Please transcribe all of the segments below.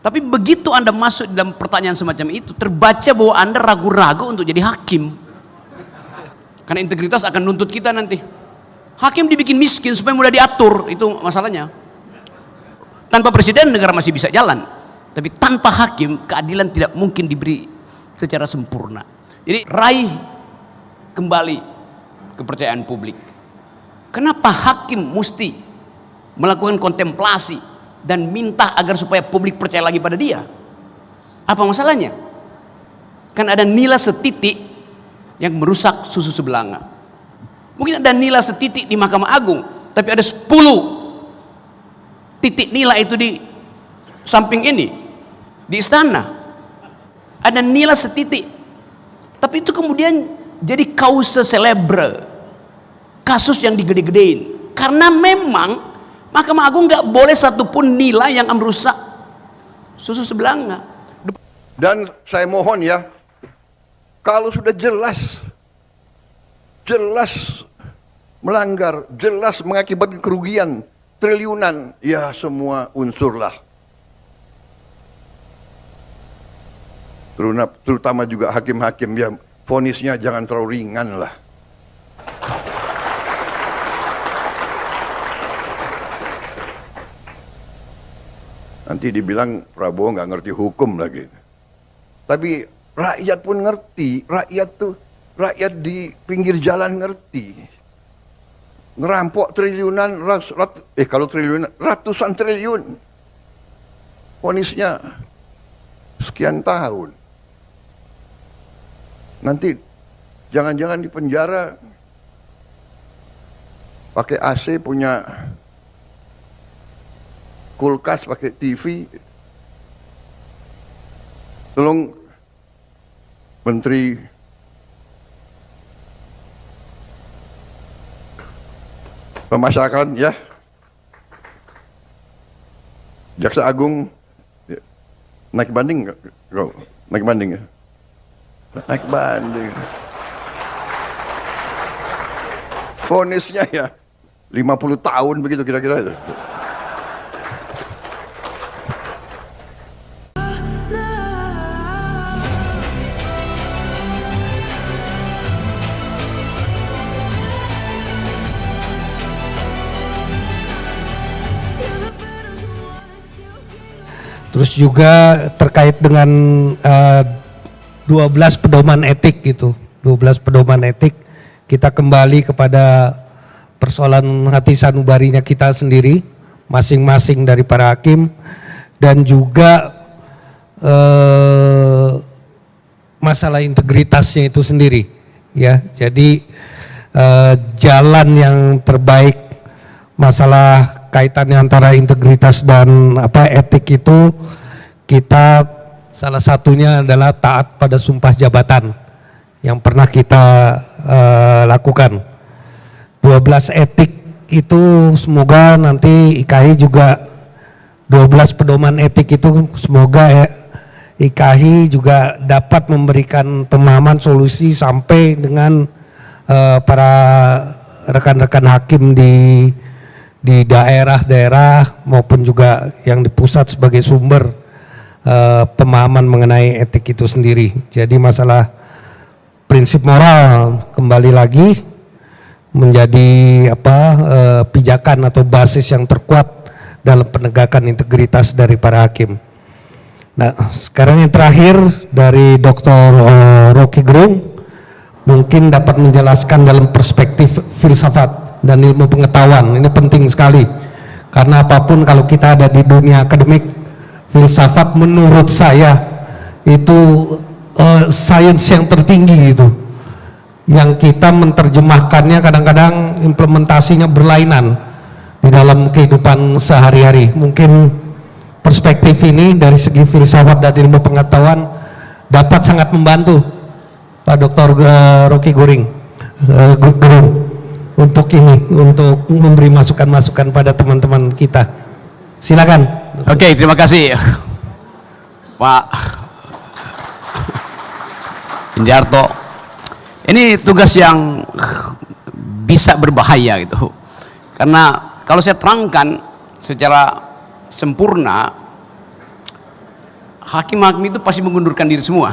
Tapi begitu Anda masuk dalam pertanyaan semacam itu, terbaca bahwa Anda ragu-ragu untuk jadi hakim. Karena integritas akan nuntut kita nanti. Hakim dibikin miskin supaya mudah diatur, itu masalahnya. Tanpa presiden negara masih bisa jalan, tapi tanpa hakim keadilan tidak mungkin diberi secara sempurna. Jadi raih kembali kepercayaan publik. Kenapa hakim mesti melakukan kontemplasi dan minta agar supaya publik percaya lagi pada dia? Apa masalahnya? Kan ada nilai setitik yang merusak susu sebelanga. Mungkin ada nilai setitik di Mahkamah Agung, tapi ada 10 titik nilai itu di samping ini, di istana. Ada nilai setitik, tapi itu kemudian jadi causa celebre, kasus yang digede-gedein. Karena memang Mahkamah Agung nggak boleh satupun nilai yang merusak susu sebelanga. Dan saya mohon ya, kalau sudah jelas melanggar, jelas mengakibatkan kerugian triliunan, ya semua unsurlah. Terutama juga hakim-hakim, ya vonisnya jangan terlalu ringan lah. Nanti dibilang Prabowo nggak ngerti hukum lagi. Tapi rakyat pun ngerti, rakyat di pinggir jalan ngerti. Ngerampok triliunan, kalau triliunan, ratusan triliun. Vonisnya sekian tahun. Nanti jangan-jangan di penjara pakai AC, punya kulkas, pakai TV. Tolong Menteri Pemasyarakatan ya, Jaksa Agung ya, naik banding nggak? Naik banding ya? Naik banding. Vonisnya ya 50 tahun begitu kira-kira itu. Terus juga terkait dengan 12 pedoman etik gitu, 12 pedoman etik, kita kembali kepada persoalan hati sanubarinya kita sendiri, masing-masing dari para hakim, dan juga masalah integritasnya itu sendiri, ya. Jadi jalan yang terbaik masalah kaitannya antara integritas dan etik itu, kita salah satunya adalah taat pada sumpah jabatan yang pernah kita lakukan. 12 etik itu semoga nanti IKI juga 12 pedoman etik itu semoga IKI juga dapat memberikan pemahaman solusi sampai dengan para rekan-rekan hakim di daerah-daerah maupun juga yang di pusat sebagai sumber pemahaman mengenai etik itu sendiri. Jadi masalah prinsip moral kembali lagi menjadi pijakan atau basis yang terkuat dalam penegakan integritas dari para hakim. Nah, sekarang yang terakhir dari Dr. Rocky Gerung mungkin dapat menjelaskan dalam perspektif filsafat dan ilmu pengetahuan. Ini penting sekali karena apapun kalau kita ada di dunia akademik, filsafat menurut saya itu sains yang tertinggi itu, yang kita menerjemahkannya kadang-kadang implementasinya berlainan di dalam kehidupan sehari-hari. Mungkin perspektif ini dari segi filsafat dan ilmu pengetahuan dapat sangat membantu Pak Dr. Rocky Gerung untuk memberi masukan-masukan pada teman-teman kita. Silakan. Oke, terima kasih Pak Indiarto. Ini tugas yang bisa berbahaya gitu, karena kalau saya terangkan secara sempurna hakim-hakim itu pasti mengundurkan diri semua.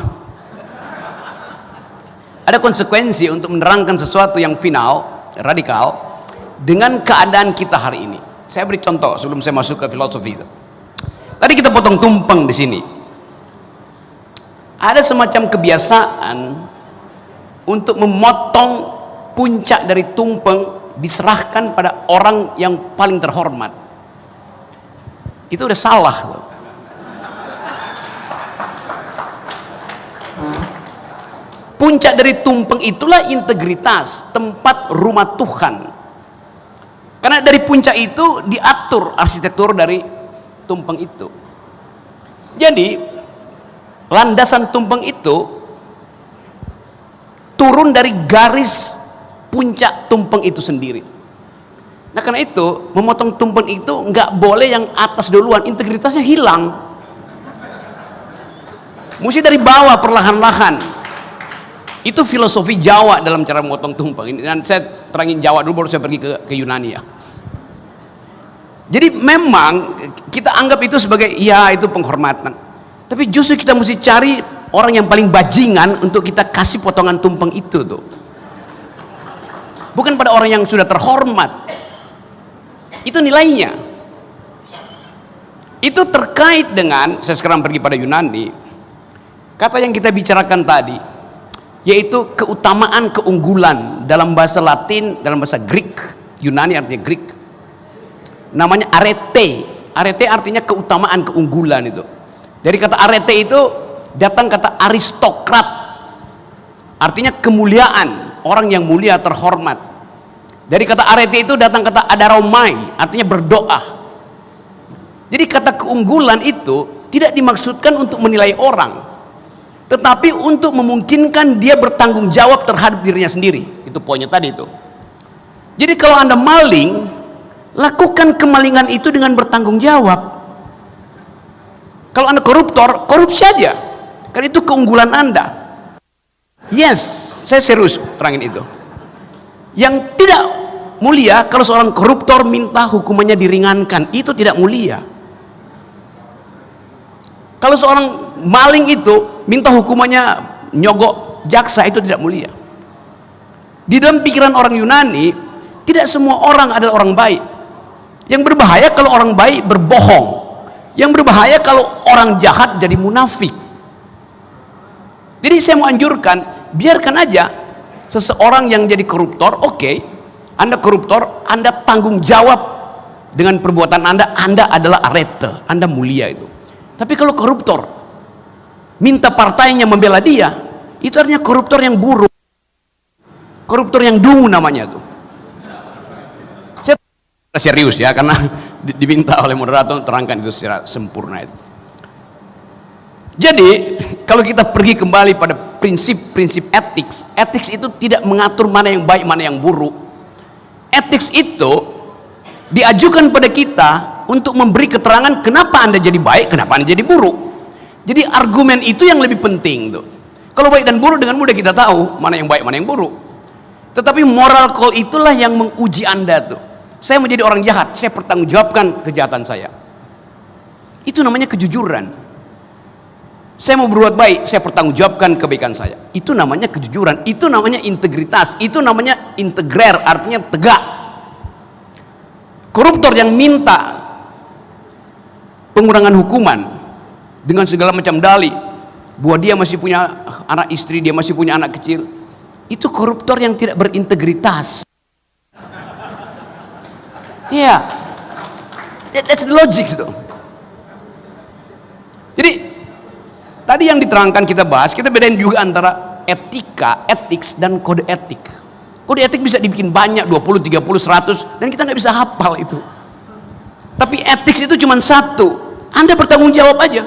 Ada konsekuensi untuk menerangkan sesuatu yang final, radikal, dengan keadaan kita hari ini. Saya beri contoh sebelum saya masuk ke filosofi itu. Tadi kita potong tumpeng di sini. Ada semacam kebiasaan untuk memotong puncak dari tumpeng diserahkan pada orang yang paling terhormat. Itu udah salah loh. Puncak dari tumpeng itulah integritas, tempat rumah Tuhan. Karena dari puncak itu diatur arsitektur dari tumpeng itu. Jadi landasan tumpeng itu turun dari garis puncak tumpeng itu sendiri. Nah karena itu memotong tumpeng itu nggak boleh yang atas duluan, integritasnya hilang. Mesti dari bawah perlahan-lahan. Itu filosofi Jawa dalam cara memotong tumpeng. Dan saya terangin Jawa dulu baru saya pergi ke Yunani ya. Jadi memang kita anggap itu sebagai ya itu penghormatan. Tapi justru kita mesti cari orang yang paling bajingan untuk kita kasih potongan tumpeng itu tuh. Bukan pada orang yang sudah terhormat. Itu nilainya. Itu terkait dengan, saya sekarang pergi pada Yunani. Kata yang kita bicarakan tadi, yaitu keutamaan, keunggulan dalam bahasa Latin, dalam bahasa Greek, Yunani artinya Greek, namanya arete. Arete artinya keutamaan, keunggulan itu. Dari kata arete itu datang kata aristokrat, artinya kemuliaan, orang yang mulia, terhormat. Dari kata arete itu datang kata adaromai, artinya berdoa. Jadi kata keunggulan itu tidak dimaksudkan untuk menilai orang, tetapi untuk memungkinkan dia bertanggung jawab terhadap dirinya sendiri. Itu poinnya tadi itu. Jadi kalau Anda maling, lakukan kemalingan itu dengan bertanggung jawab. Kalau Anda koruptor, korupsi aja, karena itu keunggulan Anda. Yes, saya serius terangin itu. Yang tidak mulia kalau seorang koruptor minta hukumannya diringankan, itu tidak mulia. Kalau seorang maling itu minta hukumannya nyogok jaksa, itu tidak mulia. Di dalam pikiran orang Yunani, tidak semua orang adalah orang baik. Yang berbahaya kalau orang baik berbohong. Yang berbahaya kalau orang jahat jadi munafik. Jadi saya mau anjurkan, biarkan aja seseorang yang jadi koruptor. Oke, Anda koruptor, Anda tanggung jawab dengan perbuatan Anda adalah arete, Anda mulia itu. Tapi kalau koruptor minta partainya membela dia, itu artinya koruptor yang buruk, koruptor yang dungu namanya tuh. Saya serius ya, karena diminta oleh moderator terangkan itu secara sempurna itu. Jadi kalau kita pergi kembali pada prinsip-prinsip etik, etik itu tidak mengatur mana yang baik mana yang buruk. Etik itu diajukan pada kita untuk memberi keterangan kenapa Anda jadi baik, kenapa Anda jadi buruk. Jadi argumen itu yang lebih penting tuh. Kalau baik dan buruk dengan mudah kita tahu mana yang baik mana yang buruk. Tetapi moral call itulah yang menguji Anda tuh. Saya menjadi orang jahat, saya pertanggungjawabkan kejahatan saya. Itu namanya kejujuran. Saya mau berbuat baik, saya pertanggungjawabkan kebaikan saya. Itu namanya kejujuran, itu namanya integritas, itu namanya integrer, artinya tegak. Koruptor yang minta pengurangan hukuman dengan segala macam dalih bahwa dia masih punya anak istri, dia masih punya anak kecil, itu koruptor yang tidak berintegritas. Ya, yeah. That's the logic itu. Jadi tadi yang diterangkan kita bahas, kita bedain juga antara etika, etik dan kode etik. Kode etik bisa dibikin banyak, 20, 30, 100, dan kita nggak bisa hafal itu. Tapi etik itu cuma satu, Anda bertanggung jawab aja.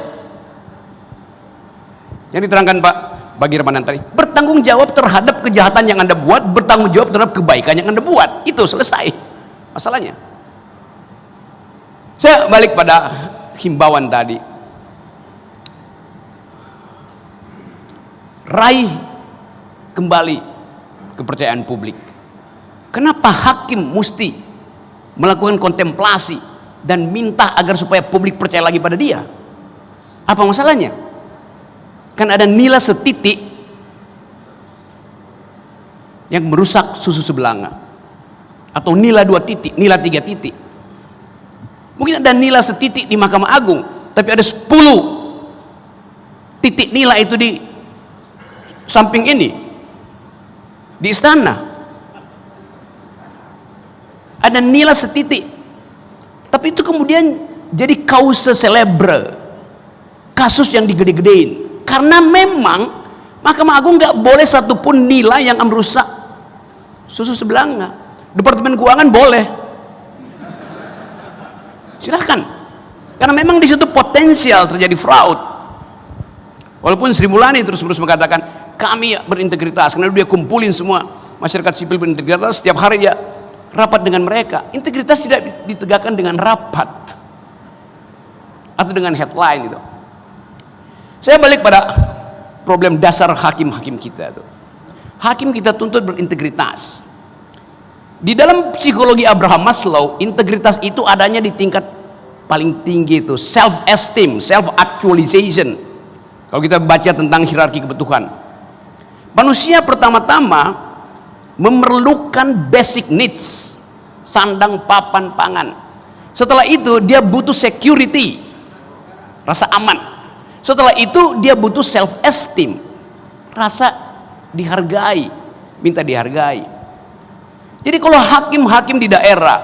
Yang diterangkan Pak Bagi Ramadan tadi, bertanggung jawab terhadap kejahatan yang Anda buat, bertanggung jawab terhadap kebaikan yang Anda buat, itu selesai masalahnya. Saya balik pada himbauan tadi, raih kembali kepercayaan publik. Kenapa hakim mesti melakukan kontemplasi dan minta agar supaya publik percaya lagi pada dia? Apa masalahnya? Kan ada nila setitik yang merusak susu sebelanga, atau nila 2 titik, nila 3 titik. Mungkin ada nila setitik di Mahkamah Agung, tapi ada 10 titik nila itu di samping ini, di istana. Ada nila setitik, tapi itu kemudian jadi causa celebre, kasus yang digede-gedein. Karena memang Mahkamah Agung nggak boleh satupun nilai yang merusak susu sebelanga. Departemen Keuangan boleh, silahkan, karena memang di situ potensial terjadi fraud. Walaupun Sri Mulyani terus-menerus mengatakan kami berintegritas, karena dia kumpulin semua masyarakat sipil berintegritas, setiap hari dia rapat dengan mereka. Integritas tidak ditegakkan dengan rapat atau dengan headline itu. Saya balik pada problem dasar hakim-hakim kita itu. Hakim kita tuntut berintegritas. Di dalam psikologi Abraham Maslow, integritas itu adanya di tingkat paling tinggi, itu self-esteem, self-actualization. Kalau kita baca tentang hierarki kebutuhan, manusia pertama-tama memerlukan basic needs, sandang, papan, pangan. Setelah itu dia butuh security, rasa aman. Setelah itu dia butuh self-esteem, rasa dihargai, minta dihargai. Jadi kalau hakim-hakim di daerah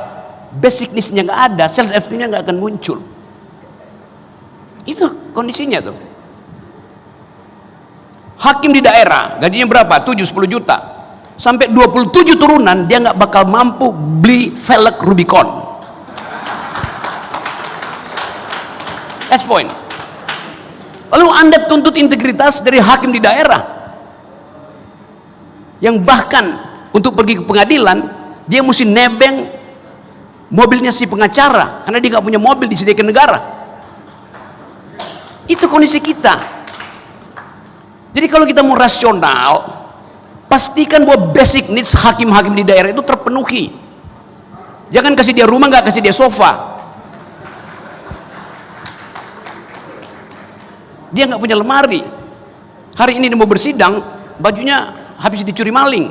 basic needs-nya nggak ada, self-esteem-nya nggak akan muncul. Itu kondisinya tuh. Hakim di daerah gajinya berapa? 7-10 juta. Sampai 27 turunan dia nggak bakal mampu beli velg Rubicon. That's point. Lalu Anda tuntut integritas dari hakim di daerah, yang bahkan untuk pergi ke pengadilan dia mesti nebeng mobilnya si pengacara karena dia nggak punya mobil disediakan negara. Itu kondisi kita. Jadi kalau kita mau rasional, pastikan bahwa basic needs hakim-hakim di daerah itu terpenuhi. Jangan kasih dia rumah, nggak kasih dia sofa. Dia nggak punya lemari. Hari ini dia mau bersidang, bajunya habis dicuri maling.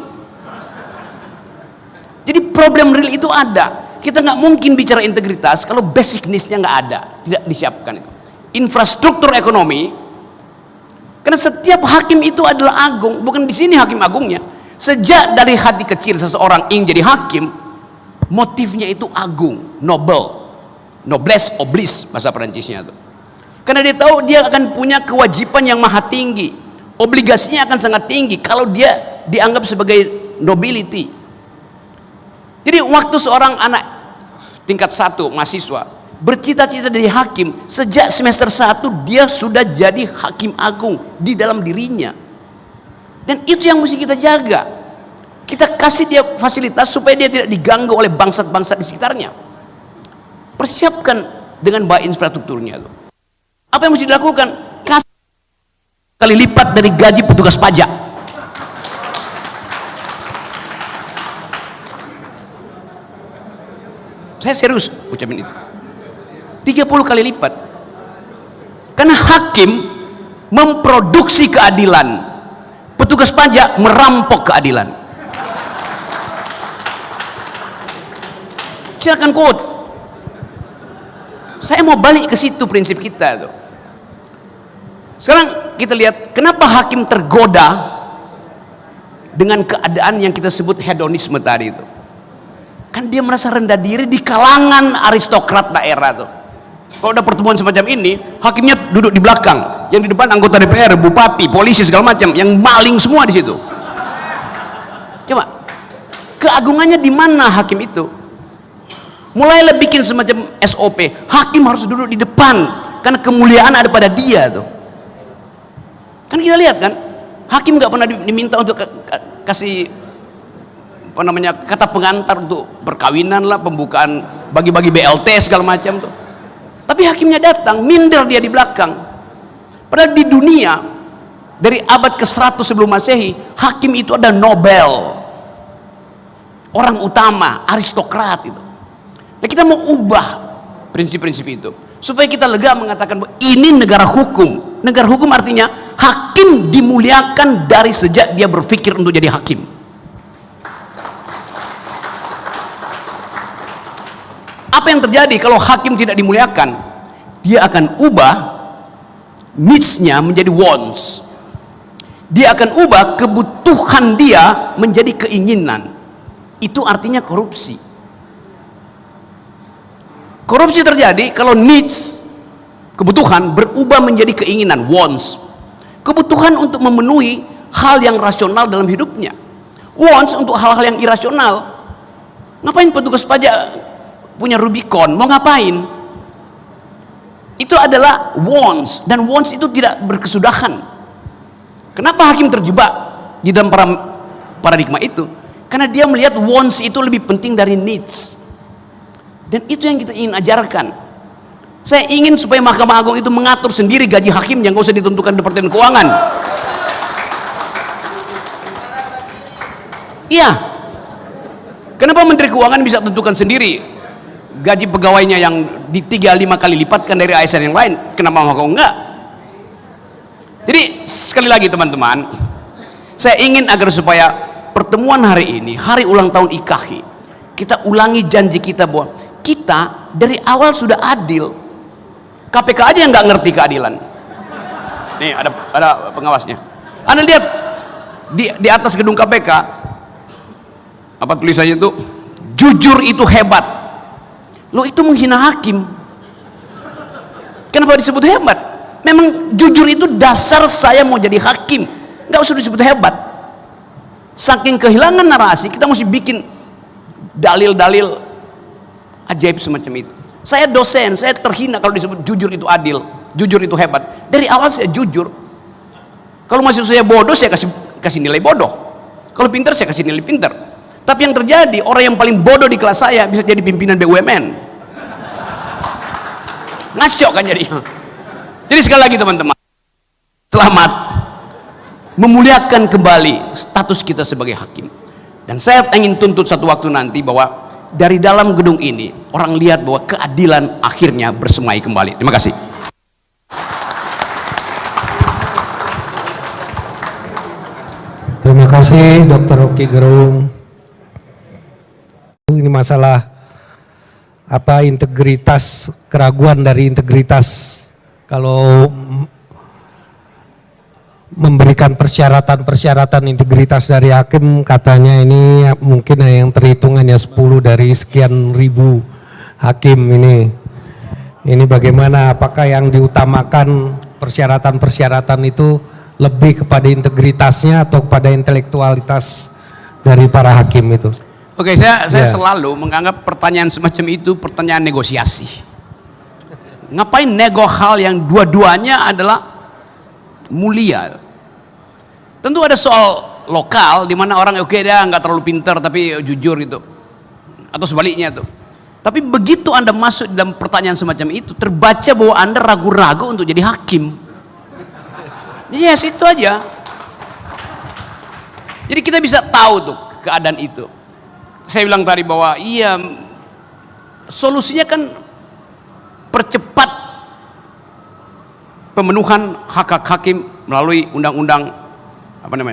Jadi problem real itu ada. Kita nggak mungkin bicara integritas kalau basic needs-nya nggak ada, tidak disiapkan itu. Infrastruktur ekonomi, karena setiap hakim itu adalah agung, bukan di sini hakim agungnya. Sejak dari hati kecil seseorang ingin jadi hakim, motifnya itu agung, noble, noblesse oblige bahasa Perancisnya itu. Karena dia tahu dia akan punya kewajiban yang maha tinggi, obligasinya akan sangat tinggi kalau dia dianggap sebagai nobility. Jadi waktu seorang anak tingkat 1 mahasiswa bercita-cita jadi hakim, sejak semester 1 dia sudah jadi hakim agung di dalam dirinya. Dan itu yang mesti kita jaga. Kita kasih dia fasilitas supaya dia tidak diganggu oleh bangsat-bangsat di sekitarnya. Persiapkan dengan baik infrastrukturnya itu. Apa yang mesti dilakukan? Kasih kali lipat dari gaji petugas pajak. Saya serius ucapin itu. 30 kali lipat. Karena hakim memproduksi keadilan, petugas pajak merampok keadilan. Silakan quote. Saya mau balik ke situ prinsip kita tuh. Sekarang kita lihat kenapa hakim tergoda dengan keadaan yang kita sebut hedonisme tadi itu. Kan dia merasa rendah diri di kalangan aristokrat daerah tuh. Kalau ada pertemuan semacam ini, hakimnya duduk di belakang, yang di depan anggota DPR, bupati, polisi segala macam, yang maling semua di situ. Coba, keagungannya di mana hakim itu? Mulailah bikin semacam SOP, hakim harus duduk di depan karena kemuliaan ada pada dia tuh. Kan kita lihat kan, hakim nggak pernah diminta untuk kasih apa namanya kata pengantar untuk perkawinan lah, pembukaan bagi-bagi BLT segala macam tuh. Tapi hakimnya datang, minder dia di belakang. Padahal di dunia dari abad ke-100 sebelum Masehi, hakim itu ada Nobel, orang utama, aristokrat itu. Nah, kita mau ubah prinsip-prinsip itu supaya kita lega mengatakan bahwa ini negara hukum. Negara hukum artinya Hakim dimuliakan dari sejak dia berpikir untuk jadi hakim. Apa yang terjadi kalau hakim tidak dimuliakan? Dia akan ubah needs-nya menjadi wants. Dia akan ubah kebutuhan dia menjadi keinginan. Itu artinya korupsi. Korupsi terjadi kalau needs, kebutuhan, berubah menjadi keinginan, wants. Kebutuhan untuk memenuhi hal yang rasional dalam hidupnya, wants untuk hal-hal yang irasional. Ngapain petugas pajak punya Rubicon? Mau ngapain? Itu adalah wants, dan wants itu tidak berkesudahan. Kenapa hakim terjebak di dalam paradigma itu? Karena dia melihat wants itu lebih penting dari needs. Dan itu yang kita ingin ajarkan. Saya ingin supaya Mahkamah Agung itu mengatur sendiri gaji hakim, yang gak usah ditentukan Departemen Keuangan. Iya. Kenapa Menteri Keuangan bisa tentukan sendiri gaji pegawainya yang di 3-5 kali lipatkan dari ASN yang lain? Kenapa Mahkamah Agung enggak? Jadi sekali lagi teman-teman, saya ingin agar supaya pertemuan hari ini, hari ulang tahun IKAHI, kita ulangi janji kita bahwa kita dari awal sudah adil. KPK aja yang nggak ngerti keadilan. Nih ada pengawasnya. Anda lihat di atas gedung KPK apa tulisannya itu? Jujur itu hebat. Loh, itu menghina hakim. Kenapa disebut hebat? Memang jujur itu dasar saya mau jadi hakim. Nggak usah disebut hebat. Saking kehilangan narasi, kita mesti bikin dalil-dalil ajaib semacam itu. Saya dosen, saya terhina kalau disebut jujur itu adil, jujur itu hebat. Dari awal saya jujur. Kalau masih saya bodoh, saya kasih nilai bodoh. Kalau pintar, saya kasih nilai pintar. Tapi yang terjadi, orang yang paling bodoh di kelas saya bisa jadi pimpinan BUMN. Ngaco kan jadi. Jadi sekali lagi teman-teman, selamat memuliakan kembali status kita sebagai hakim. Dan saya ingin tuntut satu waktu nanti bahwa dari dalam gedung ini orang lihat bahwa keadilan akhirnya bersemai kembali. Terima kasih. Terima kasih Dr. Rocky Gerung. Ini masalah apa, integritas, keraguan dari integritas. Kalau memberikan persyaratan integritas dari hakim, katanya ini mungkin yang terhitung hanya 10 dari sekian ribu hakim ini. Ini bagaimana, apakah yang diutamakan persyaratan itu lebih kepada integritasnya atau kepada intelektualitas dari para hakim itu? Oke, saya selalu menganggap pertanyaan semacam itu pertanyaan negosiasi. Ngapain nego hal yang dua-duanya adalah mulia? Tentu ada soal lokal di mana orang oke, dia nggak terlalu pintar tapi jujur itu, atau sebaliknya tuh. Tapi begitu Anda masuk dalam pertanyaan semacam itu, terbaca bahwa Anda ragu-ragu untuk jadi hakim. Yes, itu aja. Jadi kita bisa tahu tuh keadaan itu. Saya bilang tadi bahwa iya, solusinya kan percepat pemenuhan hak-hak hakim melalui undang-undang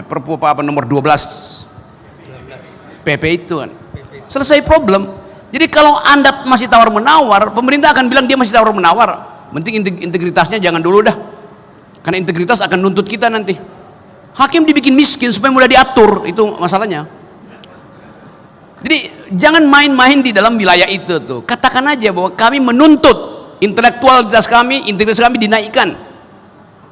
Perpu nomor 12 PP itu kan. Selesai problem. Jadi kalau Anda masih tawar-menawar, pemerintah akan bilang dia masih tawar-menawar. Penting integritasnya jangan dulu dah. Karena integritas akan nuntut kita nanti. Hakim dibikin miskin supaya mudah diatur, itu masalahnya. Jadi jangan main-main di dalam wilayah itu tuh. Katakan aja bahwa kami menuntut intelektualitas kami, integritas kami dinaikkan.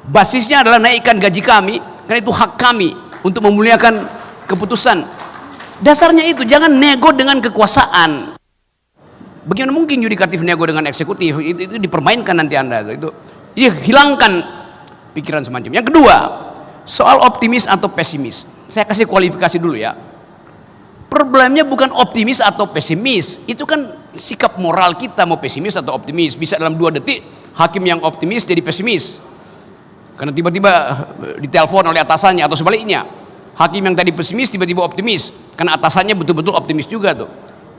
Basisnya adalah naikkan gaji kami, karena itu hak kami untuk memuliakan keputusan. Dasarnya itu, jangan nego dengan kekuasaan. Bagaimana mungkin yudikatif nego dengan eksekutif? Itu dipermainkan nanti Anda. Itu hilangkan pikiran semacam. Yang kedua, soal optimis atau pesimis. Saya kasih kualifikasi dulu ya. Problemnya bukan optimis atau pesimis. Itu kan sikap moral kita, mau pesimis atau optimis. Bisa dalam 2 detik hakim yang optimis jadi pesimis. Karena tiba-tiba ditelepon oleh atasannya, atau sebaliknya. Hakim yang tadi pesimis tiba-tiba optimis. Karena atasannya betul-betul optimis juga tuh.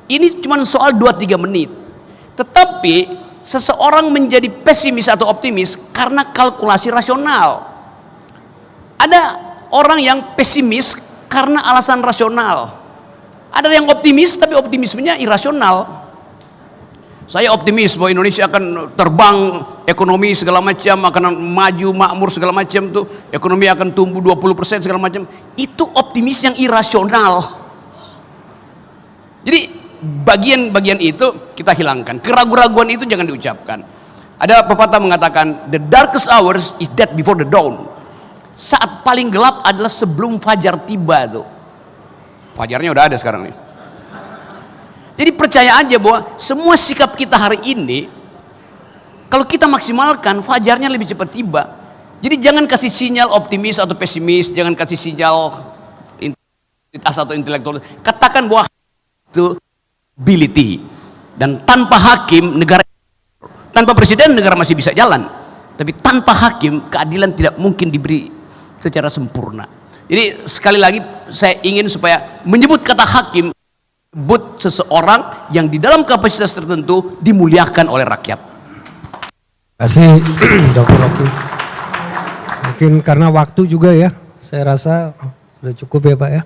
Ini cuma soal 2-3 menit. Tetapi seseorang menjadi pesimis atau optimis karena kalkulasi rasional. Ada orang yang pesimis karena alasan rasional. Ada yang optimis tapi optimismenya irasional. Saya optimis bahwa Indonesia akan terbang, ekonomi segala macam akan maju, makmur segala macam tuh, ekonomi akan tumbuh 20% segala macam. Itu optimis yang irasional. Jadi bagian-bagian itu kita hilangkan. Keraguan-raguan itu jangan diucapkan. Ada pepatah mengatakan, the darkest hours is death before the dawn. Saat paling gelap adalah sebelum fajar tiba tuh. Fajarnya udah ada sekarang nih. Jadi percaya aja bahwa semua sikap kita hari ini, kalau kita maksimalkan, fajarnya lebih cepat tiba. Jadi jangan kasih sinyal optimis atau pesimis, jangan kasih sinyal integritas atau intelektual. Katakan bahwa itu ability. Dan tanpa hakim, negara, tanpa presiden negara masih bisa jalan. Tapi tanpa hakim, keadilan tidak mungkin diberi secara sempurna. Jadi sekali lagi saya ingin supaya menyebut kata hakim, sebut seseorang yang di dalam kapasitas tertentu dimuliakan oleh rakyat. Terima kasih Dr. Rocky. Mungkin karena waktu juga ya, saya rasa sudah cukup ya Pak ya.